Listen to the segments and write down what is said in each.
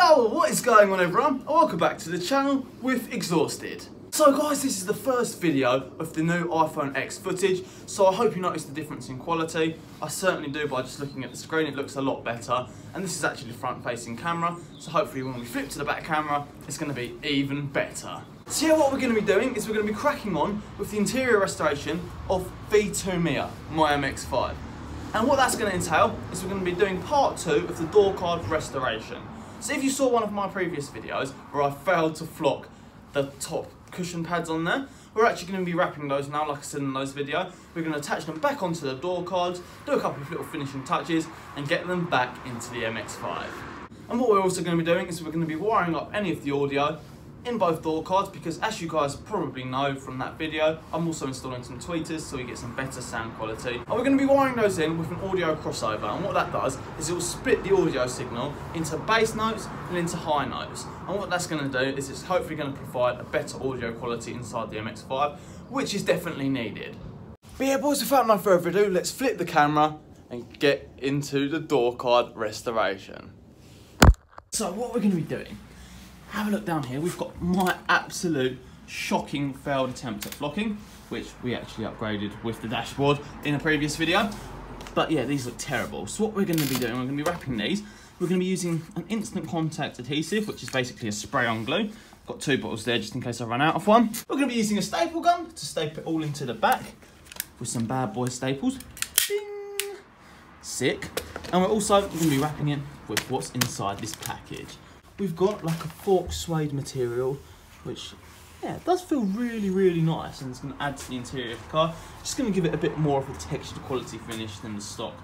Yo, what is going on everyone? And welcome back to the channel with Exhausted. So guys, this is the first video of the new iPhone X footage, so I hope you notice the difference in quality. I certainly do by just looking at the screen, it looks a lot better. And this is actually the front facing camera, so hopefully when we flip to the back camera, it's going to be even better. So yeah, what we're going to be doing is we're going to be cracking on with the interior restoration of V2 Mia, my MX-5. And what that's going to entail is we're going to be doing part 2 of the door card restoration. So if you saw one of my previous videos where I failed to flock the top cushion pads on there, we're actually going to be wrapping those now, like I said in those videos. We're going to attach them back onto the door cards, do a couple of little finishing touches and get them back into the MX-5. And what we're also going to be doing is we're going to be wiring up any of the audio in both door cards, because as you guys probably know from that video, I'm also installing some tweeters so we get some better sound quality. And we're going to be wiring those in with an audio crossover, and what that does is it will split the audio signal into bass notes and into high notes. And what that's going to do is it's hopefully going to provide a better audio quality inside the MX-5, which is definitely needed. But yeah boys, without no further ado, let's flip the camera and get into the door card restoration. So what we're going to be doing, have a look down here, we've got my absolute shocking failed attempt at flocking, which we actually upgraded with the dashboard in a previous video. But yeah, these look terrible. So what we're going to be doing, we're going to be wrapping these. We're going to be using an instant contact adhesive, which is basically a spray-on glue. Got 2 bottles there just in case I run out of one. We're going to be using a staple gun to staple it all into the back with some bad boy staples. Ding! Sick. And we're also going to be wrapping it with what's inside this package. We've got like a fork suede material, which yeah, it does feel really, really nice, and it's going to add to the interior of the car. Just going to give it a bit more of a textured quality finish than the stock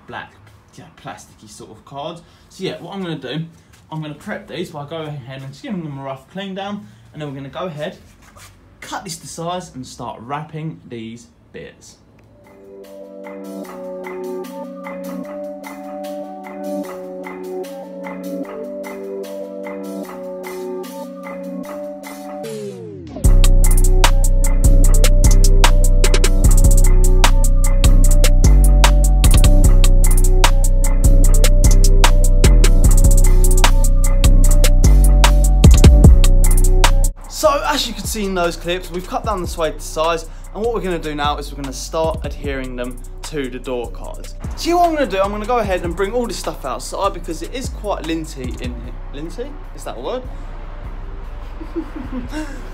black, yeah, plasticky sort of cards. So yeah, what I'm going to do, I'm going to prep these by going ahead and just giving them a rough clean down, and then we're going to go ahead, cut this to size and start wrapping these bits. So as you can see in those clips, we've cut down the suede to size, and what we're going to do now is we're going to start adhering them to the door cards. So what I'm going to do, I'm going to go ahead and bring all this stuff outside because it is quite linty in here. Linty? Is that a word?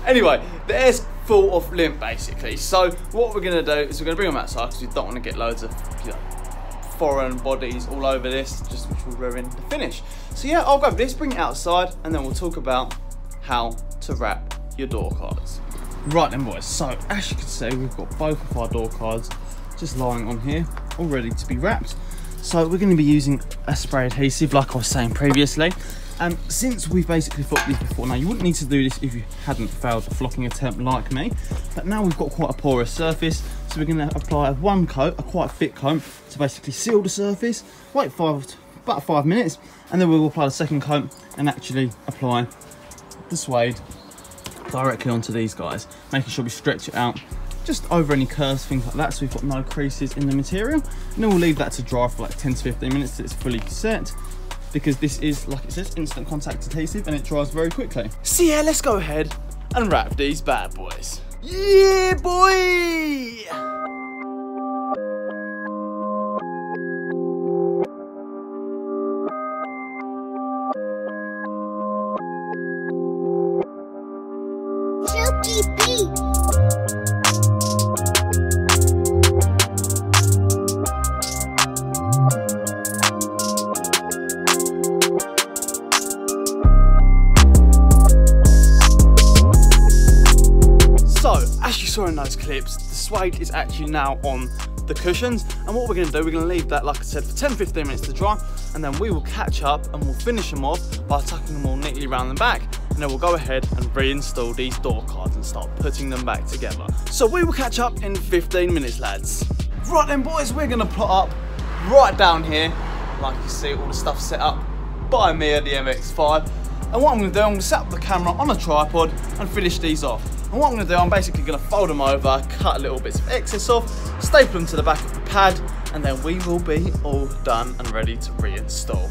Anyway, the air's full of lint basically. So what we're going to do is we're going to bring them outside because we don't want to get loads of foreign bodies all over this, just which will ruin the finish. So yeah, I'll grab this, bring it outside, and then we'll talk about how to wrap your door cards. Right then boys, so as you can see, we've got both of our door cards just lying on here, all ready to be wrapped. So we're going to be using a spray adhesive like I was saying previously. And since we've basically flocked these before, now you wouldn't need to do this if you hadn't failed the flocking attempt like me, but now we've got quite a porous surface, so we're going to apply one coat, a quite thick coat, to basically seal the surface, wait about 5 minutes, and then we'll apply the second coat and actually apply the suede directly onto these guys, making sure we stretch it out just over any curves, things like that, so we've got no creases in the material. And then we'll leave that to dry for like 10 to 15 minutes till it's fully set, because this is, like it says, instant contact adhesive and it dries very quickly. So yeah, let's go ahead and wrap these bad boys. Yeah boy! So, as you saw in those clips, the suede is actually now on the cushions, and what we're going to do, we're going to leave that, like I said, for 10-15 minutes to dry, and then we will catch up and we'll finish them off by tucking them all neatly around the back, and then we'll go ahead and reinstall these door cards and start putting them back together. So we will catch up in 15 minutes, lads. Right then boys, we're going to plot up right down here, like you see all the stuff set up by me at the MX-5, and what I'm going to do, I'm going to set up the camera on a tripod and finish these off. And what I'm going to do, I'm basically going to fold them over, cut little bits of excess off, staple them to the back of the pad, and then we will be all done and ready to reinstall.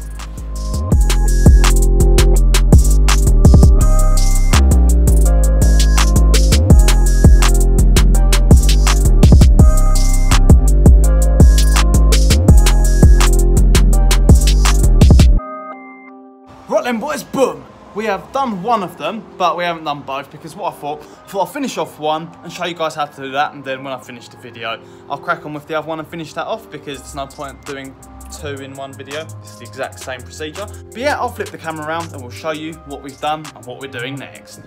Right then boys, boom. We have done one of them, but we haven't done both because what I thought I'll finish off one and show you guys how to do that, and then when I finish the video, I'll crack on with the other one and finish that off because there's no point doing two in one video. It's the exact same procedure. But yeah, I'll flip the camera around and we'll show you what we've done and what we're doing next.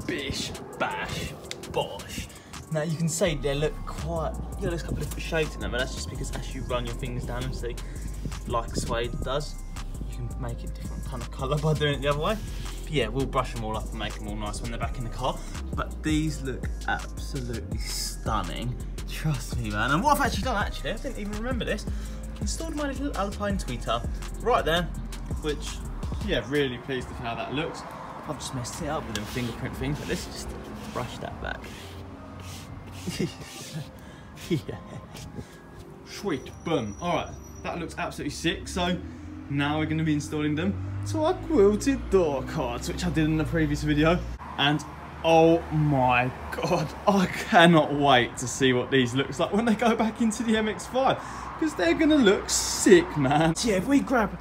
Bish, bash, bosh. Now you can see they look quite, yeah, there's a couple of different shades in them, but that's just because as you run your fingers down and see, like suede does, you can make it different kind of colour by doing it the other way. But yeah, we'll brush them all up and make them all nice when they're back in the car. But these look absolutely stunning. Trust me, man. And what I've actually done, I didn't even remember this, installed my little alpine tweeter right there, which, yeah, really pleased with how that looks. I've just messed it up with them fingerprint things, but let's just brush that back. Yeah. Sweet, boom. All right, that looks absolutely sick. So now we're going to be installing them to our quilted door cards, which I did in the previous video. And oh my God, I cannot wait to see what these looks like when they go back into the MX-5, because they're going to look sick, man. So yeah, if we grab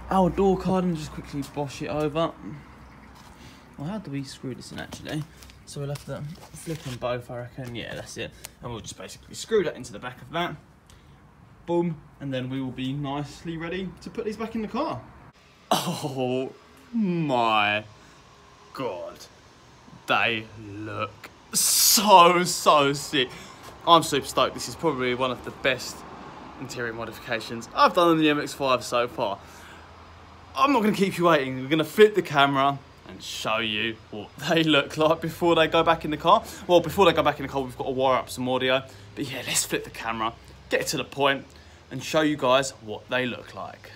our door card and just quickly bosh it over. Well, how do we screw this in actually? So we'll have to flip them both, I reckon. Yeah, that's it. And we'll just basically screw that into the back of that. Boom. And then we will be nicely ready to put these back in the car. Oh my God. They look so sick. I'm super stoked. This is probably one of the best interior modifications I've done on the MX-5 so far. I'm not going to keep you waiting. We're going to flip the camera and show you what they look like before they go back in the car. Well, before they go back in the car, we've got to wire up some audio. But yeah, let's flip the camera, get it to the point, and show you guys what they look like.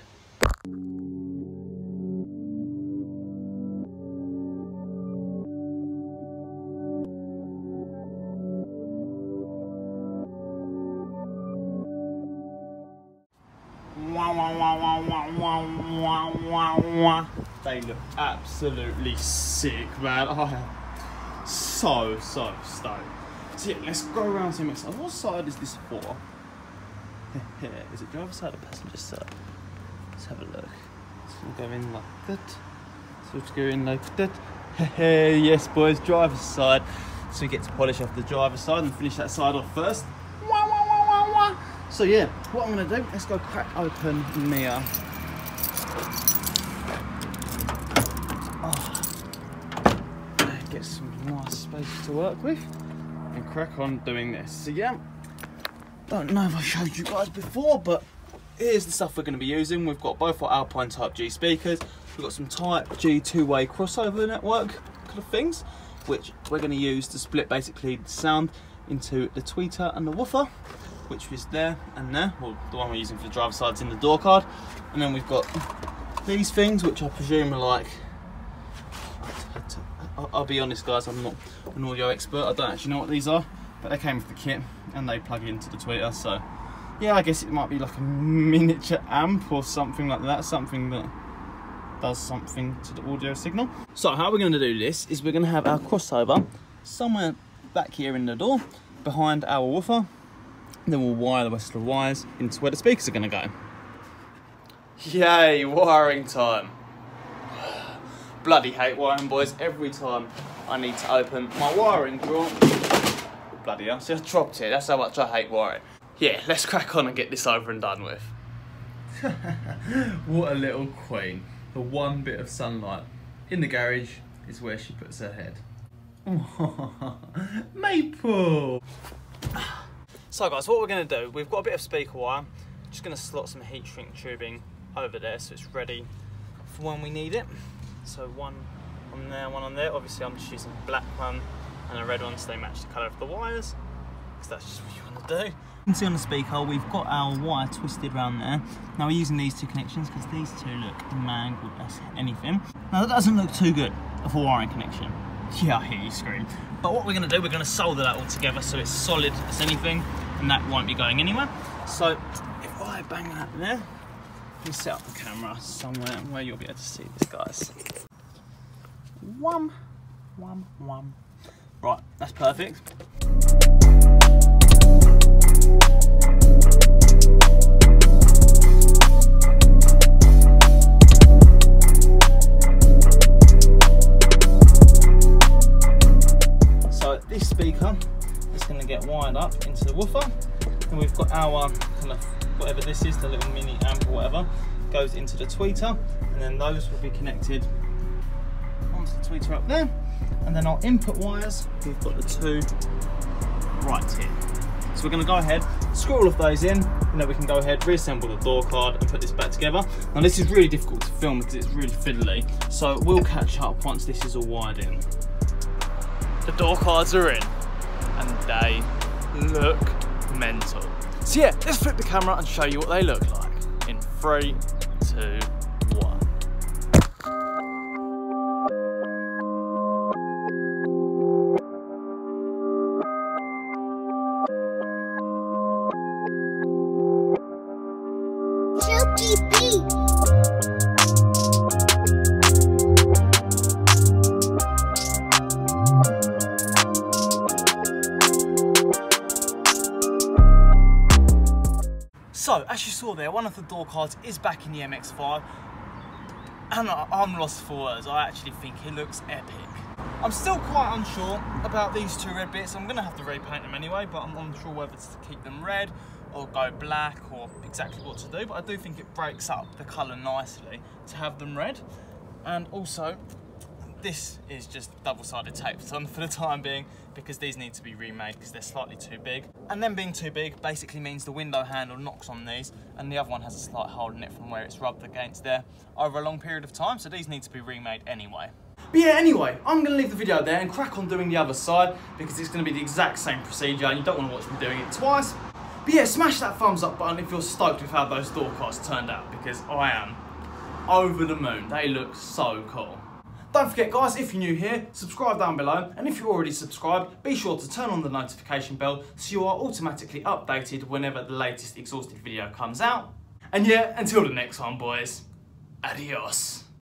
They look absolutely sick, man. I am so stoked. So yeah, let's go around to mix. What side is this for? Is it driver's side or passenger side? Let's have a look. So we'll go in like that. So let's go in like that. Yes, boys, driver's side. So we get to polish off the driver's side and finish that side off first. So yeah, what I'm gonna do, let's go crack open the mirror. Get some nice space to work with and crack on doing this. So yeah, don't know if I showed you guys before, but here's the stuff we're going to be using. We've got both our Alpine Type G speakers. We've got some Type G two-way crossover network kind of things, which we're going to use to split basically the sound into the tweeter and the woofer, which is there and there. Well, the one we're using for the driver's side's in the door card. And then we've got these things, which I presume are like, I'll be honest guys, I'm not an audio expert, I don't actually know what these are, but they came with the kit and they plug into the tweeter, so yeah, I guess it might be like a miniature amp or something like that, something that does something to the audio signal. So how we're going to do this is we're going to have our crossover somewhere back here in the door, behind our woofer, and then we'll wire the rest of the wires into where the speakers are going to go. Yay, wiring time. Bloody hate wiring, boys. Every time I need to open my wiring drawer. Bloody hell, see I dropped it. That's how much I hate wiring. Yeah, let's crack on and get this over and done with. What a little queen. The one bit of sunlight in the garage is where she puts her head. Maple! So guys, what we're going to do, we've got a bit of speaker wire. Just going to slot some heat shrink tubing over there so it's ready for when we need it. So one on there, one on there. Obviously I'm just using a black one and a red one so they match the colour of the wires, because that's just what you want to do. You can see on the speaker we've got our wire twisted around there. Now we're using these two connections because these two look mangled as anything. Now that doesn't look too good for a wiring connection. Yeah, I hear you scream. But what we're going to do, we're going to solder that all together so it's solid as anything and that won't be going anywhere. So if I bang that there, you set up the camera somewhere where you'll be able to see this, guys. Wham, wham, wham. Right, that's perfect. get wired up into the woofer. And we've got our kind of, whatever this is, the little mini amp or whatever, goes into the tweeter, and then those will be connected onto the tweeter up there. And then our input wires, we've got the two right here. So we're going to go ahead, screw all of those in, and then we can go ahead, reassemble the door card and put this back together. Now this is really difficult to film because it's really fiddly, so we'll catch up once this is all wired in. The door cards are in, and they look mental. So yeah, let's flip the camera and show you what they look like. In 3, 2, 1. So, as you saw there, one of the door cards is back in the MX-5, and I'm lost for words. I actually think it looks epic. I'm still quite unsure about these two red bits. I'm going to have to repaint them anyway, but I'm unsure whether to keep them red or go black or exactly what to do, but I do think it breaks up the colour nicely to have them red. And also, this is just double-sided tape for the time being, because these need to be remade because they're slightly too big. And them being too big basically means the window handle knocks on these, and the other one has a slight hole in it from where it's rubbed against there over a long period of time, so these need to be remade anyway. But yeah, anyway, I'm going to leave the video there and crack on doing the other side, because it's going to be the exact same procedure and you don't want to watch me doing it twice. But yeah, smash that thumbs up button if you're stoked with how those door cards turned out, because I am over the moon. They look so cool. Don't forget guys, if you're new here, subscribe down below, and if you're already subscribed, be sure to turn on the notification bell so you are automatically updated whenever the latest Exhausted video comes out. And yeah, until the next one boys, adios.